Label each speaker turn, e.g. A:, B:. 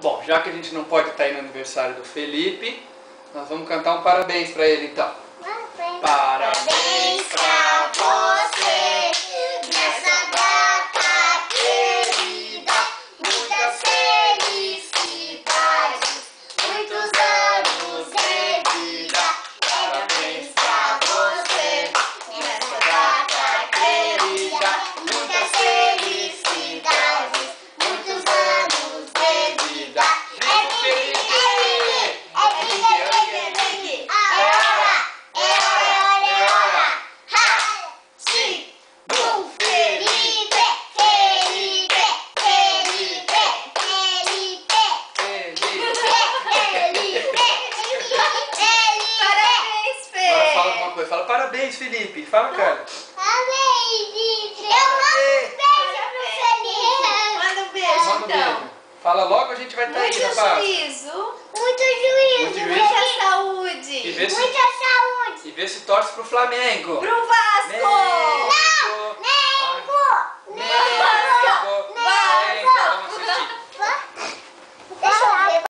A: Bom, já que a gente não pode estar aí no aniversário do Felipe, nós vamos cantar um parabéns pra ele então. Parabéns pra você nessa data querida, muitas felicidades, muitos anos de vida. Parabéns pra você nessa data querida, muitas felicidades, muitos anos de vida. Fala parabéns, Felipe. Fala, cara.
B: Parabéns, Felipe. Eu mando um beijo pro Felipe.
C: Manda um beijo,
A: Manda um
C: então.
A: beijo. Fala logo, a gente vai estar aí na paz.
C: Muito juízo.
B: Muito juízo.
C: Muita saúde.
A: E vê se
B: Muita saúde.
A: torce pro Flamengo.
C: Pro Vasco.